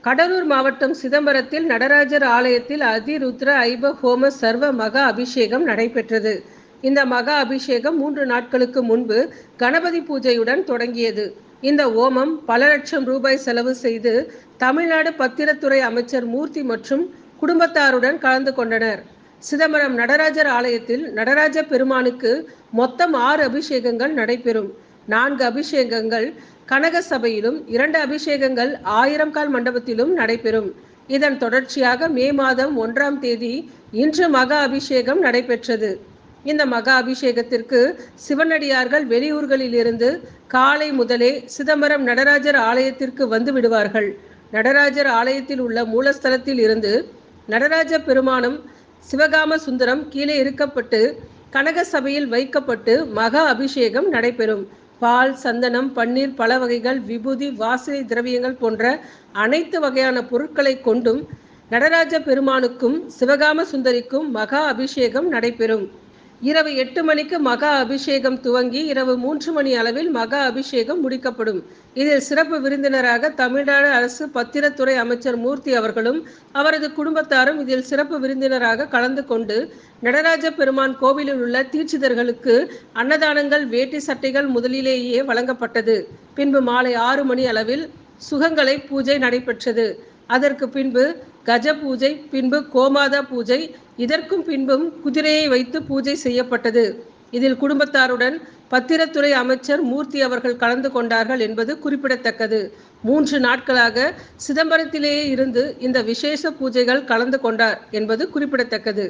கடலூர் மாவட்டம் சிதம்பரத்தில் நடராஜர் ஆலயத்தில் அதிருத்ர ஐப ஹோம சர்வ மகா அபிஷேகம் நடைபெற்றது. இந்த மகா அபிஷேகம் 3 நாட்களுக்கு முன்பு கணபதி பூஜையுடன் தொடங்கியது. இந்த ஓமம் பல லட்சம் ரூபாய் செலவு செய்து தமிழ்நாடு பத்திரத்துறை அமைச்சர் மூர்த்தி மற்றும் குடும்பத்தாருடன் கலந்து கொண்டனர். சிதம்பரம் நடராஜர் ஆலயத்தில் நடராஜ பெருமானுக்கு மொத்தம் 6 அபிஷேகங்கள் நடைபெறும். 4 அபிஷேகங்கள் கனக சபையிலும் 2 அபிஷேகங்கள் 1000 கால் மண்டபத்திலும் நடைபெறும். இதன் தொடர்ச்சியாக மே மாதம் 1ஆம் தேதி இன்று மகா அபிஷேகம் நடைபெற்றது. இந்த மகா அபிஷேகத்திற்கு சிவனடியார்கள் வெளியூர்களிலிருந்து காலை முதலே சிதம்பரம் நடராஜர் ஆலயத்திற்கு வந்து விடுவார்கள். நடராஜர் ஆலயத்தில் உள்ள மூலஸ்தலத்தில் இருந்து நடராஜ பெருமானும் சிவகாம சுந்தரம் கீழே இருக்கப்பட்டு கனக சபையில் வைக்கப்பட்டு மகா அபிஷேகம் நடைபெறும். பால், சந்தனம், பன்னீர், பல வகைகள், விபூதி, வாசனை திரவியங்கள் போன்ற அனைத்து வகையான பொருட்களை கொண்டும் நடராஜ பெருமானுக்கும் சிவகாம சுந்தரிக்கும் மகா அபிஷேகம் நடைபெறும். இரவு 8 மணிக்கு மகா அபிஷேகம் துவங்கி இரவு 3 மணி அளவில் மகா அபிஷேகம் முடிக்கப்படும். இதில் சிறப்பு விருந்தினராக தமிழ்நாடு அரசு பத்திரத்துறை அமைச்சர் மூர்த்தி அவர்களும் அவரது குடும்பத்தாரும் இதில் சிறப்பு விருந்தினராக கலந்து கொண்டு நடராஜ பெருமான் கோவிலில் உள்ள தீட்சிதர்களுக்கு அன்னதானங்கள், வேட்டி சட்டைகள் முதலிலேயே வழங்கப்பட்டது. பின்பு மாலை 6 மணி அளவில் சுகங்களை பூஜை நடைபெற்றது. அதற்கு பின்பு கஜ பூஜை, பின்பு கோமாதா பூஜை, இதற்கும் பின்பும் குதிரையை வைத்து பூஜை செய்யப்பட்டது. இதில் குடும்பத்தாருடன் பத்திரத்துறை அமைச்சர் மூர்த்தி அவர்கள் கலந்து கொண்டார்கள் என்பது குறிப்பிடத்தக்கது. 3 நாட்களாக சிதம்பரத்திலேயே இருந்து இந்த விசேஷ பூஜைகள் கலந்து கொண்டார் என்பது குறிப்பிடத்தக்கது.